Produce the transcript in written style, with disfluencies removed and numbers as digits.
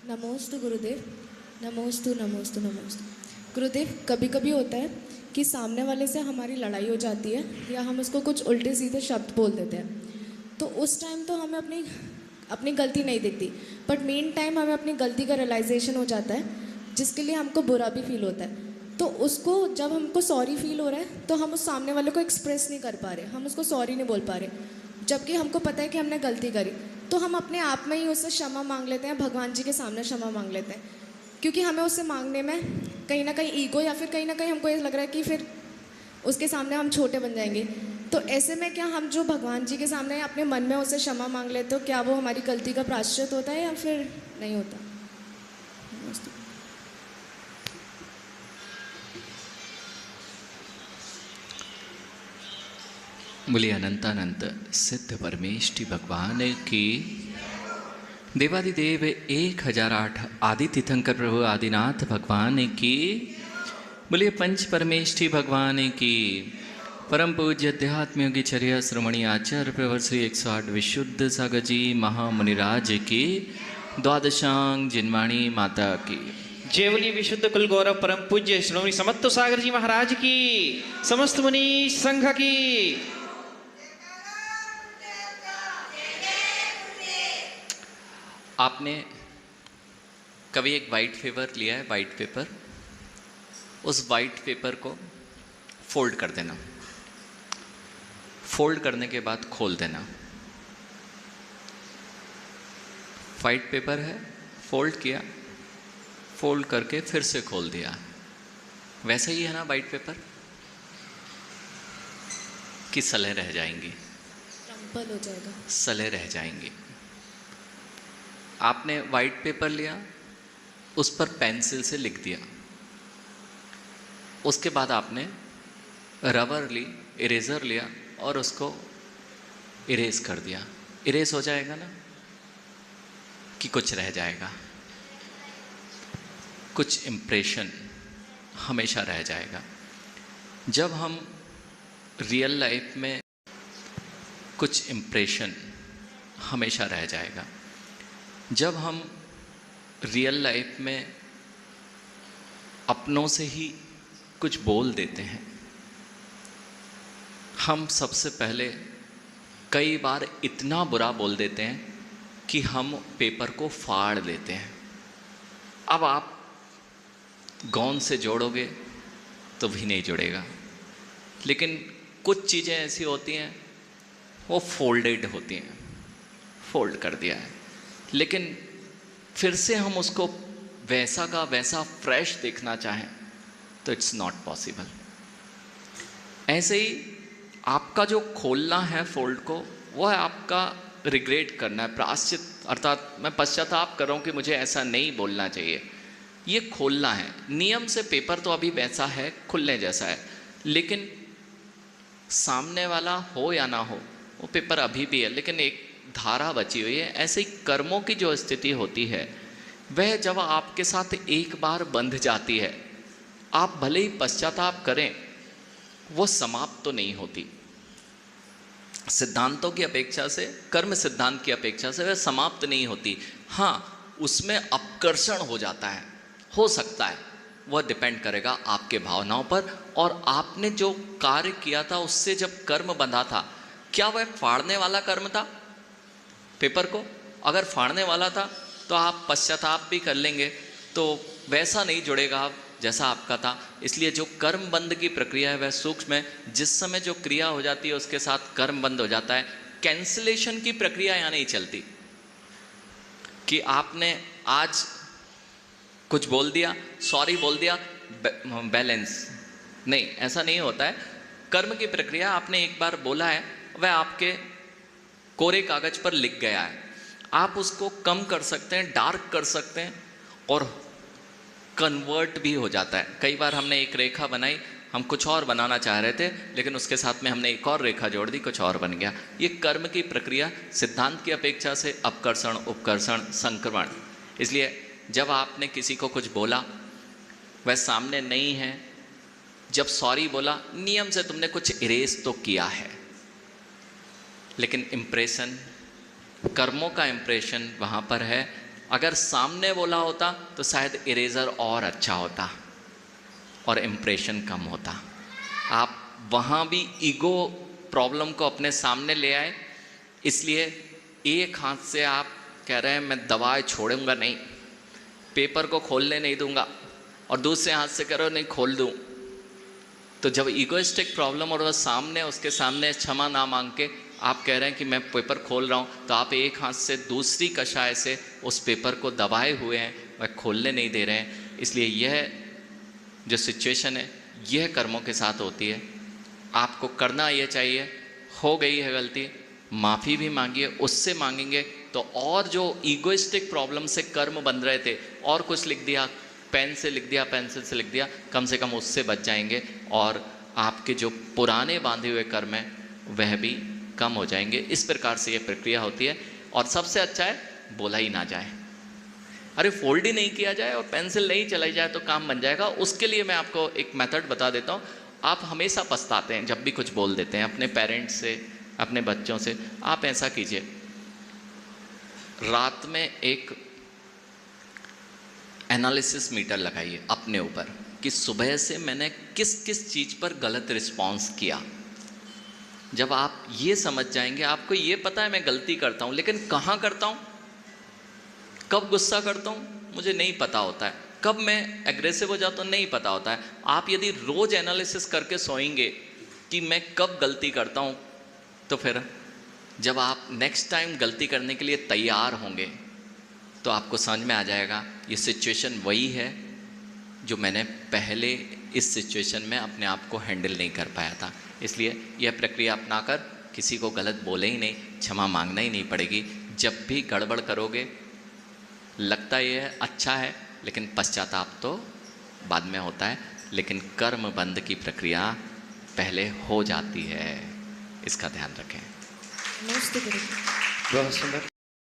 नमोस्तु गुरुदेव। नमोस्तु नमोस्तु नमोस्तु। गुरुदेव, कभी कभी होता है कि सामने वाले से हमारी लड़ाई हो जाती है या हम उसको कुछ उल्टे सीधे शब्द बोल देते हैं, तो उस टाइम तो हमें अपनी अपनी गलती नहीं दिखती, बट मेन टाइम हमें अपनी गलती का रियलाइजेशन हो जाता है, जिसके लिए हमको बुरा भी फील होता है। तो उसको जब हमको सॉरी फील हो रहा है तो हम उस सामने वाले को एक्सप्रेस नहीं कर पा रहे, हम उसको सॉरी नहीं बोल पा रहे, जबकि हमको पता है कि हमने गलती करी। तो हम अपने आप में ही उससे क्षमा मांग लेते हैं, भगवान जी के सामने क्षमा मांग लेते हैं, क्योंकि हमें उससे मांगने में कहीं ना कहीं ईगो या फिर कहीं ना कहीं हमको ये लग रहा है कि फिर उसके सामने हम छोटे बन जाएंगे। तो ऐसे में क्या हम जो भगवान जी के सामने अपने मन में उससे क्षमा मांग लेते हो, क्या वो हमारी गलती का प्रायश्चित होता है या फिर नहीं होता? बोलिए अनंतानंत सिद्ध परमेष्टि भगवान की। देवादिदेव 1008 आदि तीर्थंकर प्रभु आदिनाथ भगवान की। बोलिए पंच परमेष्टि भगवान की। परम पूज्य अध्यात्म योगी चर्या श्रमणी आचार्य प्रवर श्री 108 विशुद्ध सागर जी महामुनिराज की। द्वादशांग जिनवाणी माता की। जय बोलिए विशुद्ध कुल गौरव परम पूज्य श्रोमणी समत्त सागर जी महाराज की। समस्त मुनि संघ की। आपने कभी एक वाइट पेपर लिया है, वाइट पेपर, उस वाइट पेपर को फोल्ड कर देना, फोल्ड करने के बाद खोल देना। वाइट पेपर है, फोल्ड किया, फोल्ड करके फिर से खोल दिया। वैसे ही है ना वाइट पेपर कि सले रह जाएंगी, क्रम्पल हो जाएगा, सले रह जाएंगी। आपने वाइट पेपर लिया, उस पर पेंसिल से लिख दिया, उसके बाद आपने रबर ली, इरेजर लिया और उसको इरेज कर दिया। इरेज हो जाएगा ना कि कुछ रह जाएगा? कुछ इम्प्रेशन हमेशा रह जाएगा। जब हम रियल लाइफ में कुछ इम्प्रेशन हमेशा रह जाएगा। जब हम रियल लाइफ में अपनों से ही कुछ बोल देते हैं, हम सबसे पहले कई बार इतना बुरा बोल देते हैं कि हम पेपर को फाड़ लेते हैं। अब आप गौन से जोड़ोगे तो भी नहीं जुड़ेगा, लेकिन कुछ चीज़ें ऐसी होती हैं वो फोल्डेड होती हैं, फोल्ड कर दिया है, लेकिन फिर से हम उसको वैसा का वैसा फ्रेश देखना चाहें तो इट्स नॉट पॉसिबल। ऐसे ही आपका जो खोलना है फोल्ड को, वो है आपका रिग्रेट करना है, प्रायश्चित, अर्थात मैं पश्चाताप कर रहा हूँ कि मुझे ऐसा नहीं बोलना चाहिए। ये खोलना है। नियम से पेपर तो अभी वैसा है, खुलने जैसा है, लेकिन सामने वाला हो या ना हो वो पेपर अभी भी है, लेकिन एक धारा बची हुई है। ऐसे ही कर्मों की जो स्थिति होती है वह जब आपके साथ एक बार बंध जाती है, आप भले ही पश्चाताप करें, वो समाप्त तो नहीं होती। सिद्धांतों की अपेक्षा से, कर्म सिद्धांत की अपेक्षा से वह समाप्त नहीं होती। हाँ, उसमें अपकर्षण हो जाता है, हो सकता है, वह डिपेंड करेगा आपके भावनाओं पर और आपने जो कार्य किया था उससे जब कर्म बंधा था, क्या वह फाड़ने वाला कर्म था पेपर को? अगर फाड़ने वाला था तो आप पश्चाताप भी कर लेंगे तो वैसा नहीं जुड़ेगा आप जैसा आपका था। इसलिए जो कर्म बंध की प्रक्रिया है वह सूक्ष्म है। जिस समय जो क्रिया हो जाती है उसके साथ कर्म बंद हो जाता है। कैंसिलेशन की प्रक्रिया यहाँ नहीं चलती कि आपने आज कुछ बोल दिया, सॉरी बोल दिया, बैलेंस नहीं, ऐसा नहीं होता है। कर्म की प्रक्रिया, आपने एक बार बोला है, वह आपके कोरे कागज पर लिख गया है। आप उसको कम कर सकते हैं, डार्क कर सकते हैं और कन्वर्ट भी हो जाता है। कई बार हमने एक रेखा बनाई, हम कुछ और बनाना चाह रहे थे, लेकिन उसके साथ में हमने एक और रेखा जोड़ दी, कुछ और बन गया। ये कर्म की प्रक्रिया सिद्धांत की अपेक्षा से अपकर्षण, उपकर्षण, संक्रमण। इसलिए जब आपने किसी को कुछ बोला, वह सामने नहीं है, जब सॉरी बोला, नियम से तुमने कुछ इरेज तो किया है, लेकिन इम्प्रेशन, कर्मों का इम्प्रेशन वहाँ पर है। अगर सामने बोला होता तो शायद इरेजर और अच्छा होता और इम्प्रेशन कम होता। आप वहाँ भी ईगो प्रॉब्लम को अपने सामने ले आए, इसलिए एक हाथ से आप कह रहे हैं मैं दवाई छोड़ूंगा नहीं, पेपर को खोलने नहीं दूंगा, और दूसरे हाथ से कह रहे हो नहीं खोल दूं। तो जब ईगोइस्टिक प्रॉब्लम और वह सामने उसके सामने क्षमा ना मांग के आप कह रहे हैं कि मैं पेपर खोल रहा हूँ, तो आप एक हाथ से दूसरी कषाय से उस पेपर को दबाए हुए हैं, वह खोलने नहीं दे रहे हैं। इसलिए यह जो सिचुएशन है यह कर्मों के साथ होती है। आपको करना ये चाहिए, हो गई है गलती, माफ़ी भी मांगिए, उससे मांगेंगे तो और जो ईगोइस्टिक प्रॉब्लम से कर्म बन रहे थे, और कुछ लिख दिया, पेन से लिख दिया, पेंसिल से लिख दिया, कम से कम उससे बच जाएंगे और आपके जो पुराने बांधे हुए कर्म हैं वह भी कम हो जाएंगे। इस प्रकार से ये प्रक्रिया होती है। और सबसे अच्छा है बोला ही ना जाए, अरे फोल्ड ही नहीं किया जाए और पेंसिल नहीं चलाई जाए तो काम बन जाएगा। उसके लिए मैं आपको एक मेथड बता देता हूँ। आप हमेशा पछताते हैं जब भी कुछ बोल देते हैं अपने पेरेंट्स से, अपने बच्चों से। आप ऐसा कीजिए, रात में एक एनालिसिस मीटर लगाइए अपने ऊपर कि सुबह से मैंने किस किस चीज़ पर गलत रिस्पॉन्स किया। जब आप ये समझ जाएंगे, आपको ये पता है मैं गलती करता हूँ, लेकिन कहाँ करता हूँ, कब गुस्सा करता हूँ मुझे नहीं पता होता है, कब मैं एग्रेसिव हो जाता हूँ नहीं पता होता है। आप यदि रोज़ एनालिसिस करके सोएंगे कि मैं कब गलती करता हूँ, तो फिर जब आप नेक्स्ट टाइम गलती करने के लिए तैयार होंगे तो आपको समझ में आ जाएगा ये सिचुएशन वही है जो मैंने पहले इस सिचुएशन में अपने आप को हैंडल नहीं कर पाया था। इसलिए यह प्रक्रिया अपनाकर किसी को गलत बोले ही नहीं, क्षमा मांगना ही नहीं पड़ेगी। जब भी गड़बड़ करोगे लगता ये है अच्छा है, लेकिन पश्चाताप तो बाद में होता है, लेकिन कर्म बंध की प्रक्रिया पहले हो जाती है। इसका ध्यान रखें। नमस्ते गुरु। बहुत सुंदर।